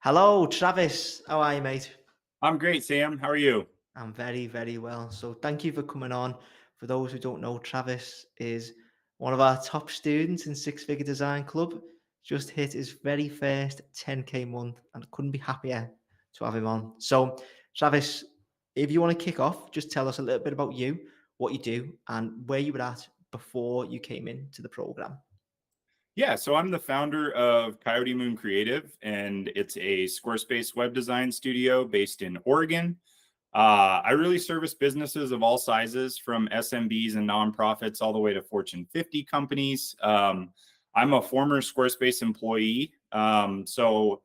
Hello, Travis. How are you, mate? I'm great, Sam. How are you? I'm very, very well. So, thank you for coming on. For those who don't know, Travis is one of our top students in Six Figure Design Club. Just hit his very first 10K month and couldn't be happier to have him on. So, Travis, if you want to kick off, just tell us a little bit about you, what you do, and where you were at before you came into the program. Yeah, so I'm the founder of Coyote Moon Creative, and it's a Squarespace web design studio based in Oregon. I really service businesses of all sizes, from SMBs and nonprofits all the way to Fortune 50 companies. I'm a former Squarespace employee. So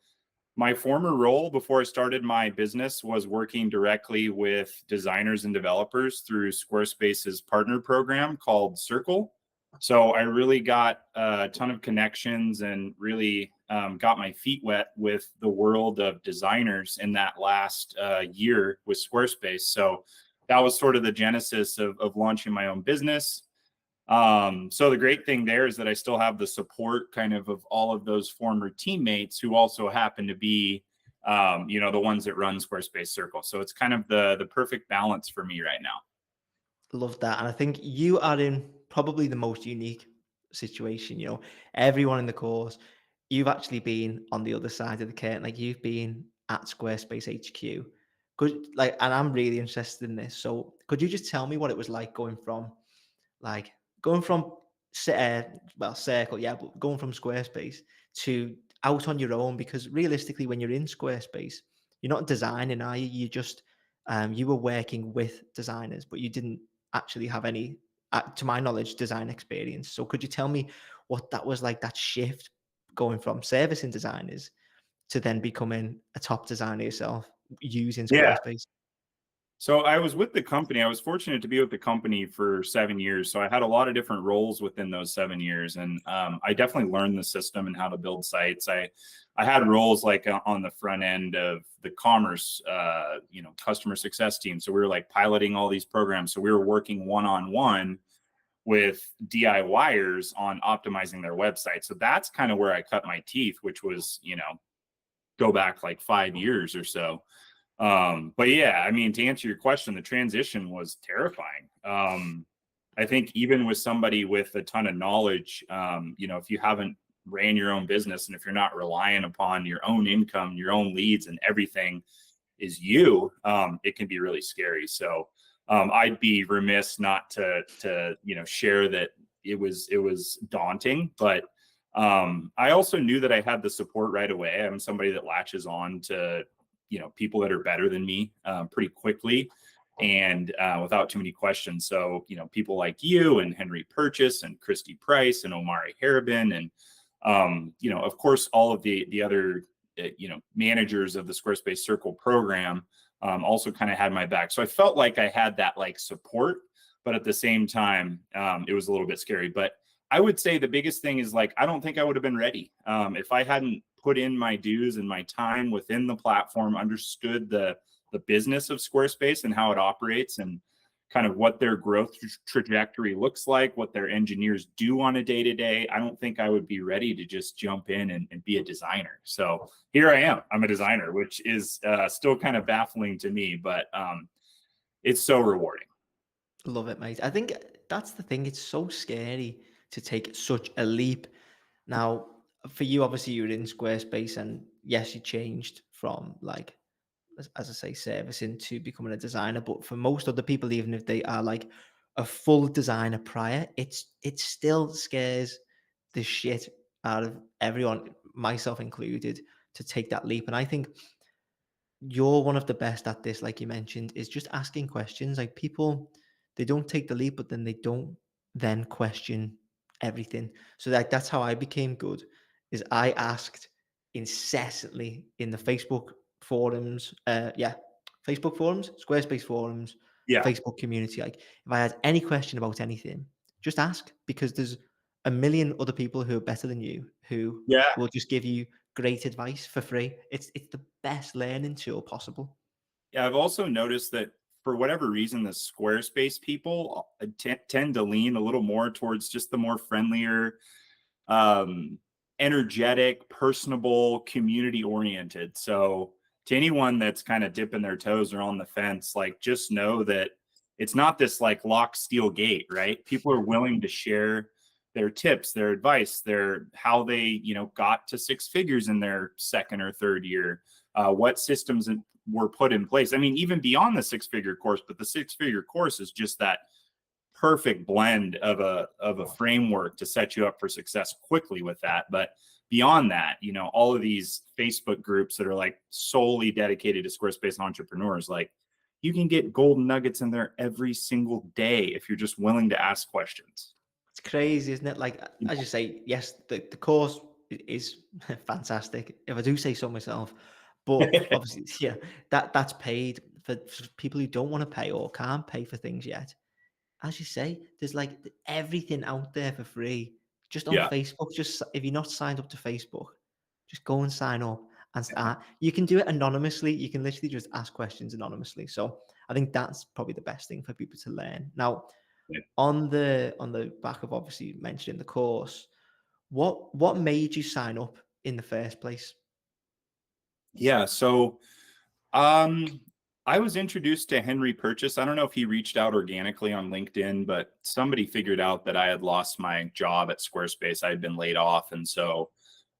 my former role before I started my business was working directly with designers and developers through Squarespace's partner program called Circle. So I really got a ton of connections and really got my feet wet with the world of designers in that last year with Squarespace. So that was sort of the genesis of launching my own business. So the great thing there is that I still have the support of all of those former teammates who also happen to be, the ones that run Squarespace Circle. So it's kind of the perfect balance for me right now. Love that. And I think you are in probably the most unique situation. Everyone in the course, you've actually been on the other side of the curtain. Like you've been at Squarespace HQ. And I'm really interested in this. So could you just tell me what it was like like going from Circle, yeah, but going from Squarespace to out on your own? Because realistically, when you're in Squarespace, you're not designing, are you? You were working with designers, but you didn't actually have any, to my knowledge, design experience. So could you tell me what that was like, that shift going from servicing designers to then becoming a top designer yourself using Yeah. Squarespace? So I was with the company. I was fortunate to be with the company for 7 years. So I had a lot of different roles within those 7 years, and I definitely learned the system and how to build sites. I had roles like on the front end of the commerce, customer success team. So we were like piloting all these programs. So we were working one on one with DIYers on optimizing their website. So that's kind of where I cut my teeth, which was go back like 5 years or so. But yeah, I mean, to answer your question, the transition was terrifying. I think even with somebody with a ton of knowledge, if you haven't ran your own business and if you're not relying upon your own income, your own leads, and everything is you, it can be really scary. So I'd be remiss not to share that it was daunting, but I also knew that I had the support right away. I'm somebody that latches on to people that are better than me pretty quickly and without too many questions. So people like you and Henry Purchase and Christy Price and Omari Harabin and of course all of the other managers of the Squarespace Circle program also kind of had my back. So I felt like I had that like support, but at the same time it was a little bit scary. But I would say the biggest thing is like I don't think I would have been ready if I hadn't put in my dues and my time within the platform, understood the business of Squarespace and how it operates and kind of what their growth trajectory looks like, what their engineers do on a day to day. I don't think I would be ready to just jump in and be a designer. So here I am. I'm a designer, which is still kind of baffling to me, but it's so rewarding. Love it, mate. I think that's the thing. It's so scary to take such a leap. Now, for you, obviously, you were in Squarespace, and yes, you changed from like, as I say, servicing to becoming a designer. But for most other people, even if they are like a full designer prior, it still scares the shit out of everyone, myself included, to take that leap. And I think you're one of the best at this, like you mentioned, is just asking questions. Like people, they don't take the leap, but then they don't then question everything. So like that's how I became good, is I asked incessantly in the Facebook forums, Facebook forums, Squarespace forums, Yeah. Facebook community. Like if I had any question about anything, just ask, because there's a million other people who are better than you who Yeah. will just give you great advice for free. It's the best learning tool possible. Yeah, I've also noticed that for whatever reason, the Squarespace people tend to lean a little more towards just the more friendlier, um, energetic, personable, community oriented. So to anyone that's kind of dipping their toes or on the fence, like just know that it's not this like lock steel gate, right? People are willing to share their tips, their advice, their how they, got to six figures in their second or third year, what systems were put in place. I mean, even beyond the six-figure course, but the six-figure course is just that perfect blend of a framework to set you up for success quickly with that. But beyond that, all of these Facebook groups that are like solely dedicated to Squarespace entrepreneurs, like you can get golden nuggets in there every single day if you're just willing to ask questions. It's crazy, isn't it? Like, as you say, yes, the course is fantastic, if I do say so myself. But obviously, yeah, that's paid for people who don't want to pay or can't pay for things yet. As you say, there's like everything out there for free just on Yeah. Facebook. Just if you're not signed up to Facebook, just go and sign up and start. You can do it anonymously. You can literally just ask questions anonymously. So I think that's probably the best thing for people to learn. Now, Yeah. on the back of obviously mentioning the course, what made you sign up in the first place? Yeah. So I was introduced to Henry Purchase. I don't know if he reached out organically on LinkedIn, but somebody figured out that I had lost my job at Squarespace. I had been laid off. And so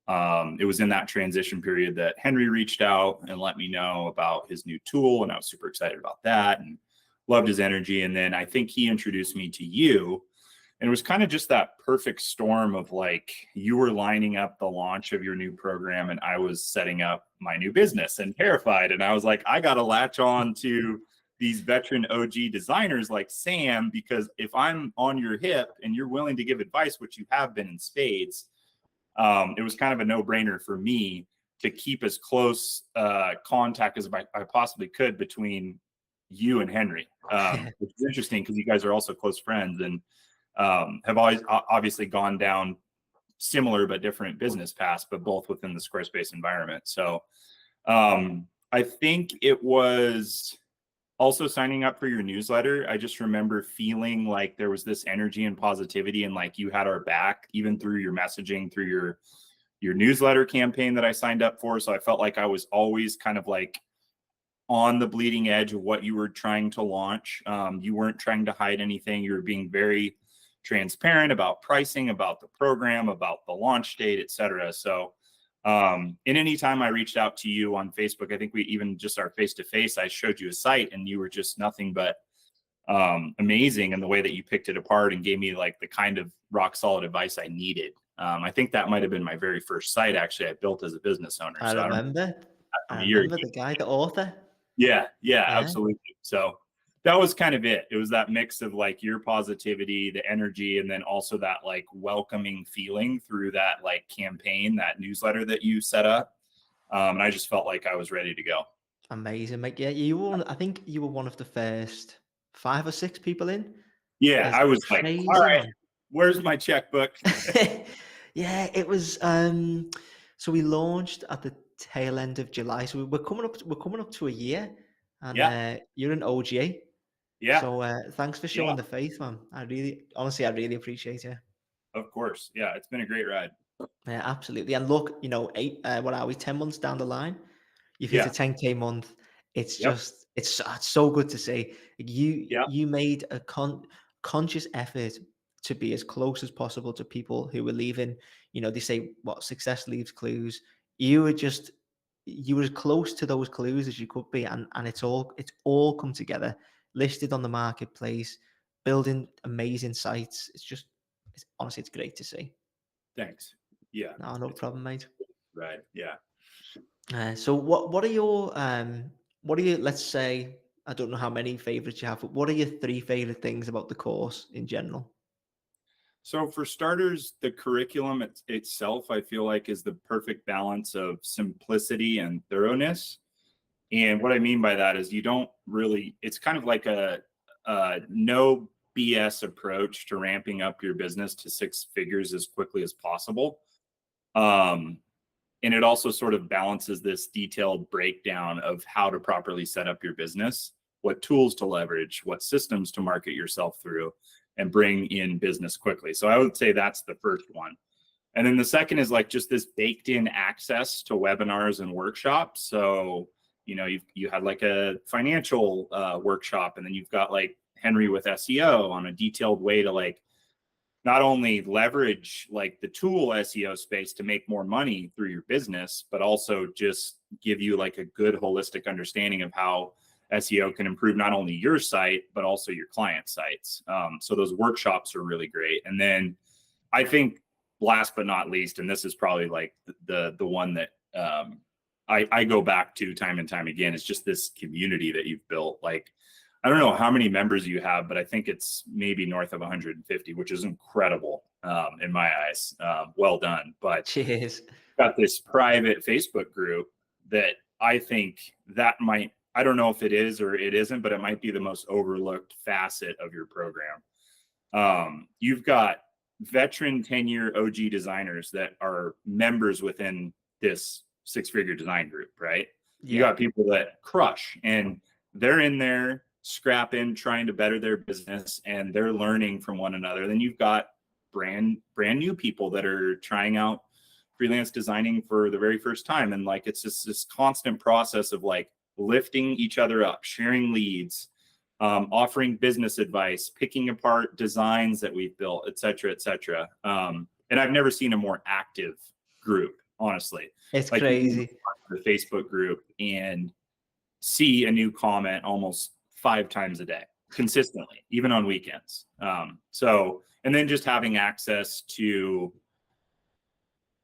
it was in that transition period that Henry reached out and let me know about his new tool. And I was super excited about that and loved his energy. And then I think he introduced me to you. And it was kind of just that perfect storm of like, you were lining up the launch of your new program and I was setting up my new business and terrified. And I was like, I got to latch on to these veteran OG designers like Sam, because if I'm on your hip and you're willing to give advice, which you have been in spades, it was kind of a no-brainer for me to keep as close contact as I possibly could between you and Henry, which is interesting because you guys are also close friends and have always obviously gone down similar but different business paths, but both within the Squarespace environment. So I think it was also signing up for your newsletter. I just remember feeling like there was this energy and positivity and like you had our back, even through your messaging, through your newsletter campaign that I signed up for. So I felt like I was always kind of like on the bleeding edge of what you were trying to launch. You weren't trying to hide anything. You were being very transparent about pricing, about the program, about the launch date, et cetera. So and anytime I reached out to you on Facebook, I think we even just our face-to-face, I showed you a site and you were just nothing but amazing in the way that you picked it apart and gave me like the kind of rock solid advice I needed. I think that might've been my very first site actually I built as a business owner. I So remember. I I don't know, remember the guy, the author. yeah, Yeah. absolutely. So that was kind of it. It was that mix of like your positivity, the energy, and then also that like welcoming feeling through that like campaign, that newsletter that you set up. And I just felt like I was ready to go. Amazing, mate. Yeah, you were I think you were one of the first 5 or 6 people in. Yeah, It's I was like, all crazy, right, man. where's my checkbook? Yeah, it was, so we launched at the tail end of July. So we're coming up to a year, and, Yeah, you're an OG. yeah, So, thanks for yeah, showing the faith, man. I really appreciate it. of course. Yeah, it's been a great ride. Yeah, absolutely. And look, what are we, 10 months down the line? You've hit a Yeah, 10K month. It's yep, just, it's so good to see. yeah, You made a conscious effort to be as close as possible to people who were leaving. They say what success leaves clues. You were just, you were as close to those clues as you could be. And it's all come together, listed on the marketplace, building amazing sites. It's honestly, it's great to see. thanks. Yeah, No it's problem, mate. right. Yeah. So what are your, let's say, I don't know how many favorites you have, but what are your 3 favorite things about the course in general? So for starters, the curriculum itself, I feel like is the perfect balance of simplicity and thoroughness. And what I mean by that is you don't really, it's kind of like a no BS approach to ramping up your business to six figures as quickly as possible. Um, and it also sort of balances this detailed breakdown of how to properly set up your business, what tools to leverage, what systems to market yourself through, and bring in business quickly. So I would say that's the first one. And then the second is like just this baked in access to webinars and workshops. So, you know, you had like a financial workshop, and then you've got like Henry with SEO on a detailed way to like not only leverage like the tool SEO space to make more money through your business, but also just give you like a good holistic understanding of how SEO can improve not only your site, but also your client sites. So those workshops are really great. And then I think last but not least, and this is probably like the one that I go back to time and time again, is just this community that you've built. Like, I don't know how many members you have, but I think it's maybe north of 150, which is incredible in my eyes. Well done. But Cheers. got this private Facebook group that I think that might, I don't know if it is or it isn't, but it might be the most overlooked facet of your program. You've got veteran 10-year OG designers that are members within this six-figure design group, right? You got people that crush, and they're in there scrapping, trying to better their business, and they're learning from one another. Then you've got brand new people that are trying out freelance designing for the very first time. And like, it's just this constant process of like lifting each other up, sharing leads, offering business advice, picking apart designs that we've built, et cetera, et cetera. And I've never seen a more active group, honestly. It's like crazy. The Facebook group and see a new comment almost 5 times a day, consistently, even on weekends. And then just having access to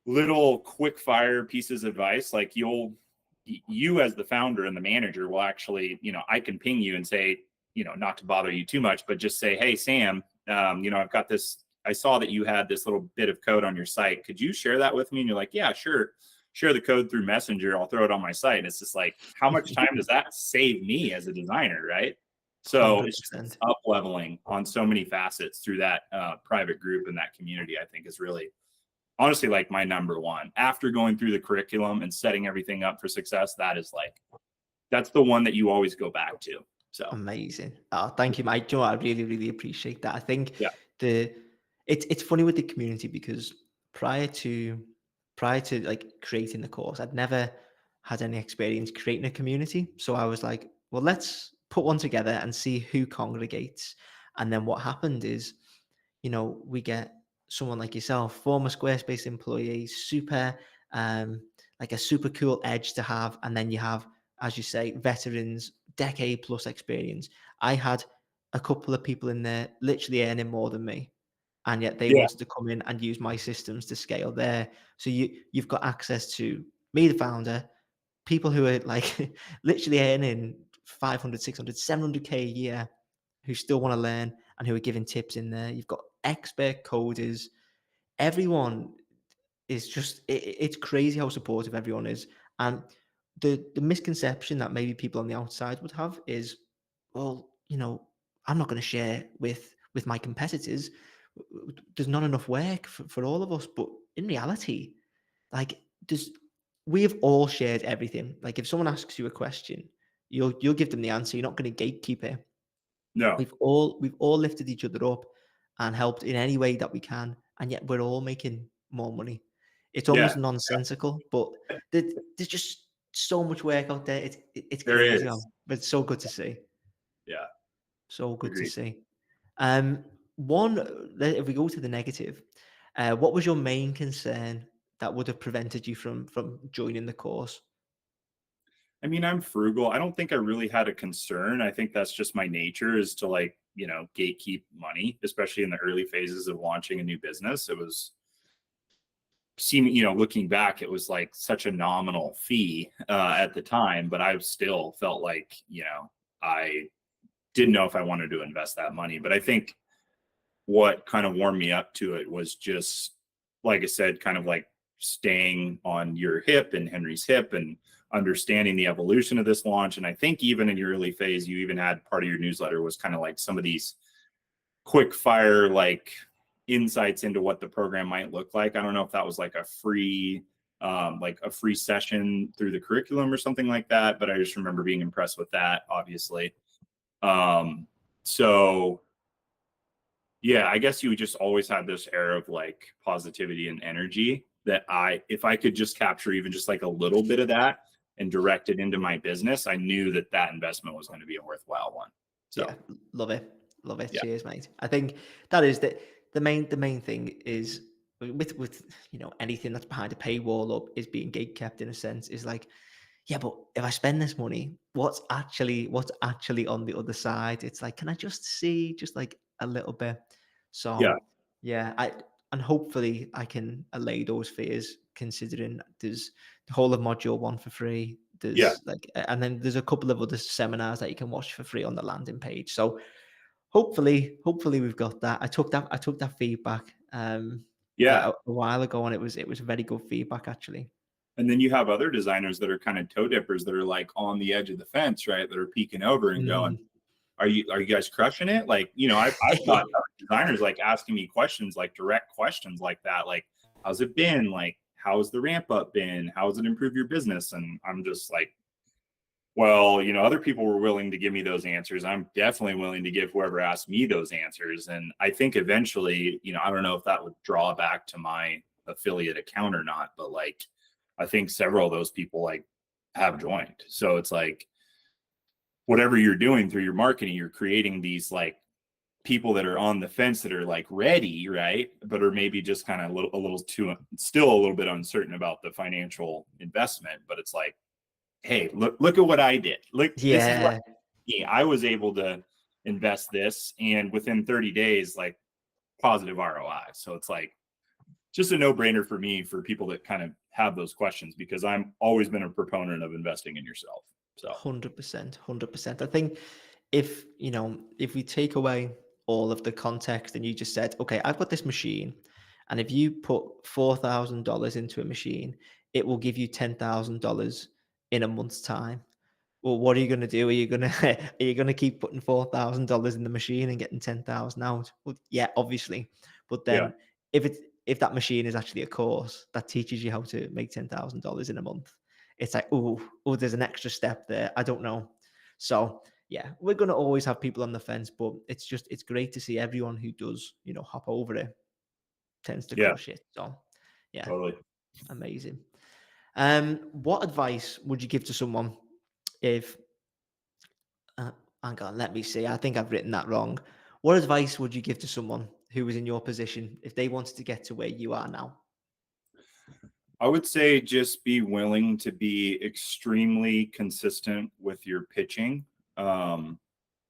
little quick fire pieces of advice, like you as the founder and the manager will actually, you know, I can ping you and say, you know, not to bother you too much, but just say, hey, Sam, you know, I've got this, I saw that you had this little bit of code on your site. Could you share that with me? And you're like, yeah, sure. Share the code through Messenger. I'll throw it on my site. And it's just like, how much time does that save me as a designer, right? So 100%. it's just up leveling on so many facets through that private group and that community, I think is really, honestly, like my number one. After going through the curriculum and setting everything up for success, that is like, that's the one that you always go back to. So Amazing. Oh, thank you, Mike. Joe, I really, really appreciate that. I think yeah, it's funny with the community because prior to like creating the course, I'd never had any experience creating a community. So I was like, well, let's put one together and see who congregates. And then what happened is, you know, we get someone like yourself, former Squarespace employee, super like a super cool edge to have. And then you have, as you say, veterans, decade plus experience. I had a couple of people in there literally earning more than me, and yet they yeah, wanted to come in and use my systems to scale there. So you've got access to me, the founder, people who are like literally earning 500, 600, 700K a year, who still want to learn and who are giving tips in there. You've got expert coders. Everyone is just, it's crazy how supportive everyone is. And the misconception that maybe people on the outside would have is, well, you know, I'm not going to share with my competitors. There's not enough work for all of us. But in reality, like, there's we have all shared everything. Like, if someone asks you a question, you'll give them the answer. You're not going to gatekeep it. no, We've all lifted each other up and helped in any way that we can, and yet we're all making more money. It's yeah, almost nonsensical, but there's just so much work out there. It's there crazy, is. but it's so good to see. Yeah, So good to agreed. see. One, if we go to the negative, what was your main concern that would have prevented you from joining the course? I mean, I'm frugal. I don't think I really had a concern. I think that's just my nature, is to like, you know, gatekeep money, especially in the early phases of launching a new business. It was seeming, you know, looking back, it was like such a nominal fee at the time, but I still felt like, you know, I didn't know if I wanted to invest that money. But I think what kind of warmed me up to it was just, like I said, kind of like staying on your hip and Henry's hip and understanding the evolution of this launch. And I think even in your early phase, you even had part of your newsletter was kind of like some of these quick fire, like insights into what the program might look like. I don't know if that was like a free session through the curriculum or something like that, but I just remember being impressed with that, obviously. So Yeah, I guess you just always had this air of like positivity and energy that if I could just capture even just like a little bit of that and direct it into my business, I knew that that investment was going to be a worthwhile one. Yeah, So, love it. Love it. yeah, Cheers, mate. I think that is the main thing is with anything that's behind a paywall or is being gate kept in a sense is like, yeah, but if I spend this money, what's actually on the other side? It's like, can I just see just like a little bit? yeah, So yeah, and hopefully I can allay those fears considering there's the whole of module one for free. yeah, There's like and then there's a couple of other seminars that you can watch for free on the landing page. So hopefully we've got that. I took that feedback yeah. a while ago and it was very good feedback actually. And then you have other designers that are kind of toe dippers that are like on the edge of the fence, right? That are peeking over and going, Mm. are you guys crushing it? Like, I've got designers like asking me questions, like direct questions like that. Like, how's it been? Like, how's the ramp up been? How has it improved your business? And I'm just like, well, other people were willing to give me those answers. I'm definitely willing to give whoever asked me those answers. And I think eventually, I don't know if that would draw back to my affiliate account or not, but like, I think several of those people like have joined. So it's like, whatever you're doing through your marketing, you're creating these like people that are on the fence that are like ready, right? But are maybe just kind of a little too, still a little bit uncertain about the financial investment. But it's like, hey, look at what I did. Look, this is what Yeah, I was able to invest this, and within 30 days, like positive ROI. So it's like just a no-brainer for me for people that kind of have those questions because I'm always been a proponent of investing in yourself. So 100%, 100%. I think if we take away all of the context and you just said, okay, I've got this machine, and if you put $4,000 into a machine, it will give you $10,000 in a month's time. Well, what are you going to do? Are you going to are you going to keep putting $4,000 in the machine and getting 10,000 out? Well, yeah, obviously. But yeah, then if that machine is actually a course that teaches you how to make $10,000 in a month, it's like, oh, there's an extra step there. I don't know. So yeah, we're going to always have people on the fence, but it's great to see everyone who does, hop over it tends to yeah, crush it. So yeah, totally. amazing. What advice would you give to someone if uh, hang on, let me see. I think I've written that wrong. What advice would you give to someone who was in your position if they wanted to get to where you are now? I would say just be willing to be extremely consistent with your pitching, um,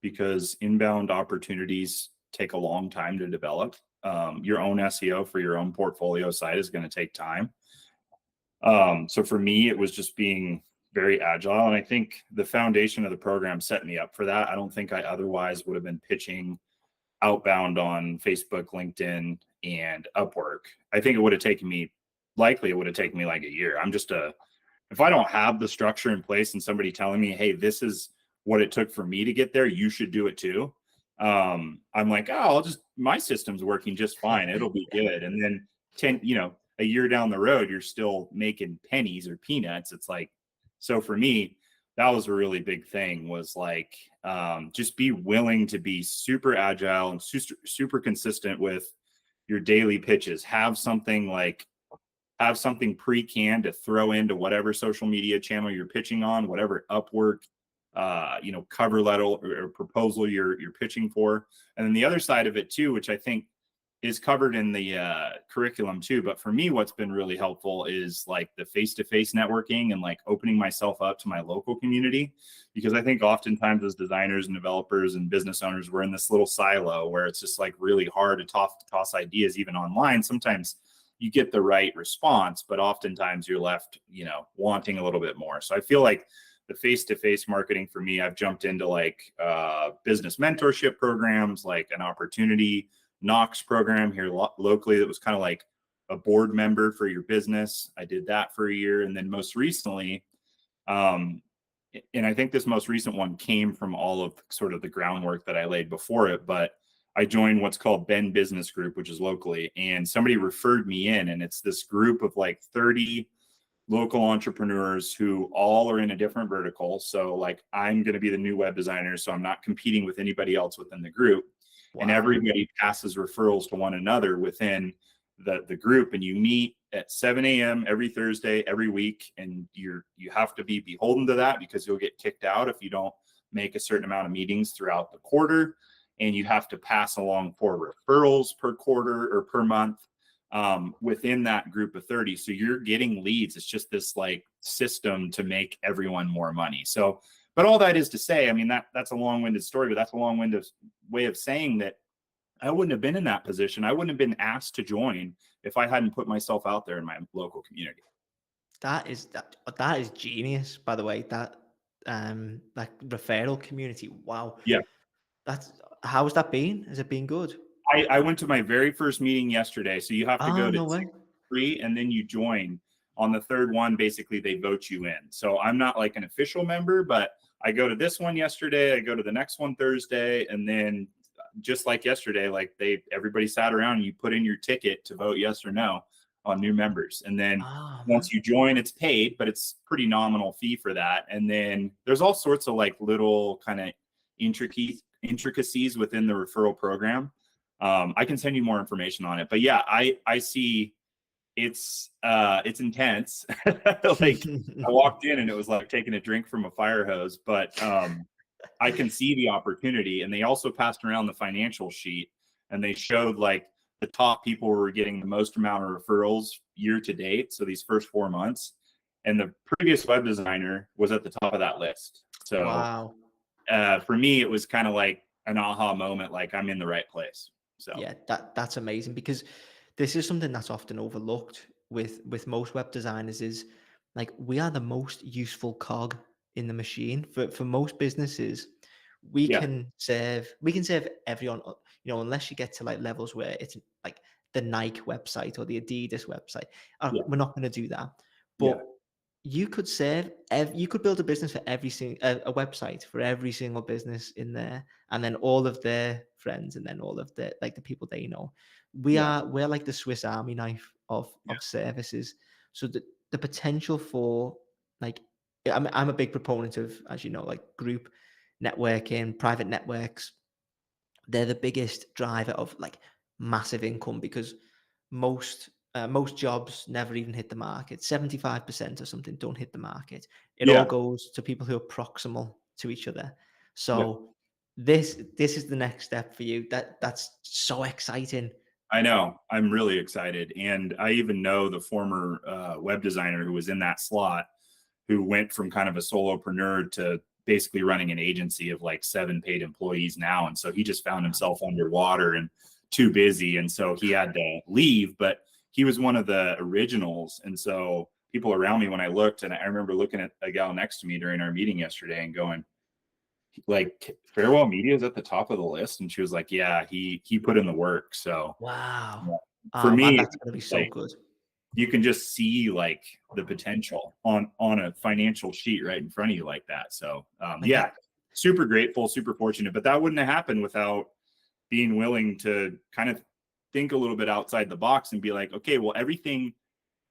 because inbound opportunities take a long time to develop. Your own SEO for your own portfolio site is going to take time. So for me, it was just being very agile. And I think the foundation of the program set me up for that. I don't think I otherwise would have been pitching outbound on Facebook, LinkedIn, and Upwork. I think it would have taken me like a year. If I don't have the structure in place and somebody telling me, hey, this is what it took for me to get there, you should do it too. I'm like, oh, my system's working just fine. It'll be good. And then a year down the road, you're still making pennies or peanuts. It's like, so for me, that was a really big thing was like, just be willing to be super agile and super consistent with your daily pitches. Have something pre-canned to throw into whatever social media channel you're pitching on, whatever Upwork, cover letter or proposal you're pitching for. And then the other side of it too, which I think is covered in the curriculum too. But for me, what's been really helpful is like the face-to-face networking and like opening myself up to my local community, because I think oftentimes as designers and developers and business owners, we're in this little silo where it's just like really hard to toss ideas even online. Sometimes you get the right response, but oftentimes you're left, wanting a little bit more. So I feel like the face-to-face marketing for me, I've jumped into like business mentorship programs, like an opportunity Knox program here locally that was kind of like a board member for your business. I did that for a year. And then most recently, and I think this most recent one came from all of sort of the groundwork that I laid before it, but I joined what's called Ben Business Group, which is locally, and somebody referred me in, and it's this group of like 30 local entrepreneurs who all are in a different vertical. So like I'm going to be the new web designer, so I'm not competing with anybody else within the group. and Wow. everybody passes referrals to one another within the group, and you meet at 7 a.m. every Thursday every week, and you have to be beholden to that because you'll get kicked out if you don't make a certain amount of meetings throughout the quarter, and you have to pass along 4 referrals per quarter or per month within that group of 30. So you're getting leads. It's just this like system to make everyone more money. So, but all that is to say, I mean, that's a long-winded story, but that's a long-winded way of saying that I wouldn't have been in that position. I wouldn't have been asked to join if I hadn't put myself out there in my local community. That is genius, by the way. That referral community. Wow. Yeah. That's how has that been? Has it been good? I went to my very first meeting yesterday. So you have to Oh, go to no way. 3 and then you join. On the third one, basically they vote you in. So I'm not like an official member, but I go to this one yesterday, I go to the next one Thursday, and then just like yesterday, like everybody sat around and you put in your ticket to vote yes or no on new members. And then Oh, man. once you join, it's paid, but it's pretty nominal fee for that. And then there's all sorts of like little kind of intricacies within the referral program. I can send you more information on it, but yeah, I see it's intense. Like I walked in and it was like taking a drink from a fire hose, but I can see the opportunity. And they also passed around the financial sheet and they showed like the top people were getting the most amount of referrals year to date. So these first 4 months, and the previous web designer was at the top of that list. So Wow. for me, it was kind of like an aha moment, like I'm in the right place. So Yeah, that's amazing because this is something that's often overlooked with most web designers is like we are the most useful cog in the machine for most businesses. yeah, We can serve everyone, unless you get to like levels where it's like the Nike website or the Adidas website. yeah, We're not going to do that. yeah, But you could build a business for every single a website for every single business in there, and then all of their friends, and then all of the people they know. yeah, We're like the Swiss Army knife yeah, of services. So the potential for like I'm a big proponent of, as you know, like group networking, private networks. They're the biggest driver of like massive income because most jobs never even hit the market. 75% or something don't hit the market. It all yeah, goes to people who are proximal to each other. yeah. So this is the next step for you. That's so exciting. I know. I'm really excited. And I even know the former web designer who was in that slot, who went from kind of a solopreneur to basically running an agency of like 7 paid employees now. And so he just found himself underwater and too busy. And so he had to leave, but he was one of the originals. And so people around me, when I looked, and I remember looking at a gal next to me during our meeting yesterday and going, like, Farewell Media is at the top of the list. And she was like, yeah, he put in the work. So Wow. yeah, for Oh man, me, that's gonna be so like, good. you can just see like the potential on a financial sheet right in front of you like that. So Like yeah, super grateful, super fortunate, but that wouldn't have happened without being willing to kind of think a little bit outside the box and be like, okay, well, everything,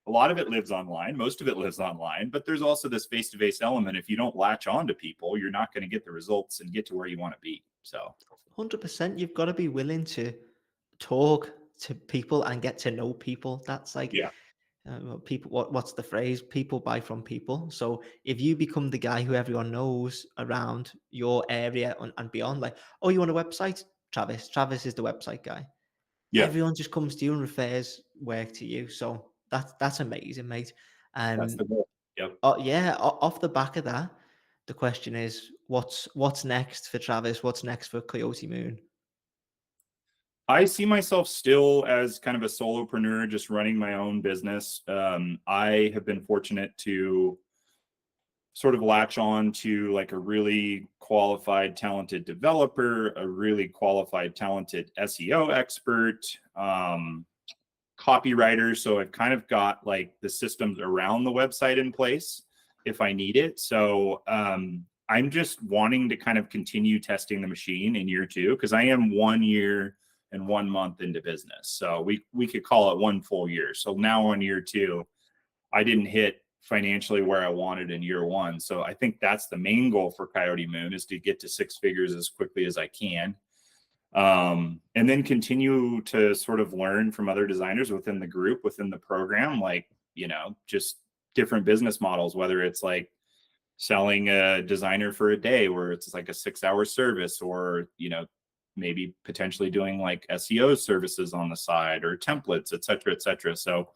a lot of it lives online, most of it lives online, but there's also this face-to-face element. If you don't latch on to people, you're not going to get the results and get to where you want to be. So 100%, you've got to be willing to talk to people and get to know people. That's like yeah, well, people. What's the phrase? People buy from people. So if you become the guy who everyone knows around your area and beyond, like, oh, you want a website? Travis. Travis is the website guy. yeah, Everyone just comes to you and refers work to you. So that's amazing, mate. that's Um, the goal. Yep. yeah. Off the back of that, the question is, what's next for Travis? What's next for Coyote Moon? I see myself still as kind of a solopreneur, just running my own business. I have been fortunate to sort of latch on to like a really qualified, talented developer, a really qualified, talented SEO expert, copywriter. So I've kind of got like the systems around the website in place if I need it. So I'm just wanting to kind of continue testing the machine in year 2 because I am 1 year and 1 month into business. So we could call it 1 full year. So now on year 2, I didn't hit financially where I wanted in year 1. So I think that's the main goal for Coyote Moon is to get to 6 figures as quickly as I can. And then continue to sort of learn from other designers within the group, within the program, like, just different business models, whether it's like selling a designer for a day where it's like a 6 hour service, or, maybe potentially doing like SEO services on the side, or templates, et cetera, et cetera. So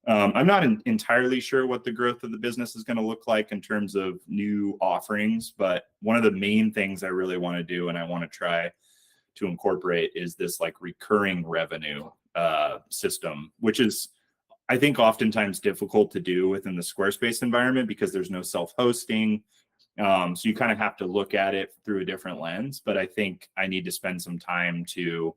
I'm not entirely sure what the growth of the business is going to look like in terms of new offerings, but one of the main things I really want to do and I want to try to incorporate is this like recurring revenue system, which is, I think, oftentimes difficult to do within the Squarespace environment because there's no self-hosting. So you kind of have to look at it through a different lens. But I think I need to spend some time to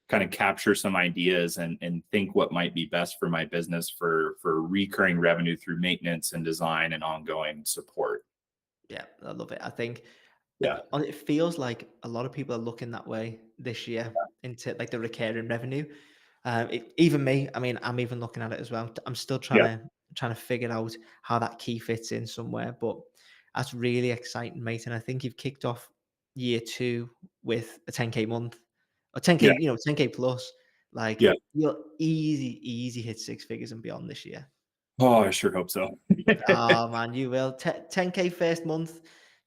kind of capture some ideas and think what might be best for my business for recurring revenue through maintenance and design and ongoing support. Yeah, I love it. I think Yeah. it feels like a lot of people are looking that way this year into like the recurring revenue. Even me, I mean, I'm even looking at it as well. I'm still Yeah. trying to figure out how that key fits in somewhere, but that's really exciting, mate. And I think you've kicked off year two with a 10K month or 10K, Yeah. 10K plus. Like Yeah. you'll easy hit six figures and beyond this year. Oh, I sure hope so. Oh man, you will. 10K first month,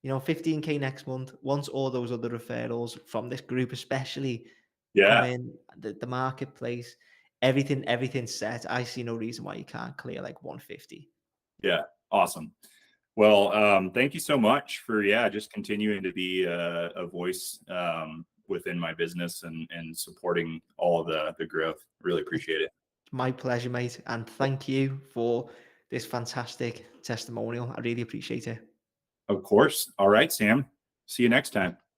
15K next month. Once all those other referrals from this group, especially, come Yeah. in, the marketplace, everything's set. I see no reason why you can't clear like 150. Yeah. Awesome. Well, thank you so much for, just continuing to be a voice within my business and supporting all of the growth. Really appreciate it. My pleasure, mate. And thank you for this fantastic testimonial. I really appreciate it. Of course. All right, Sam. See you next time.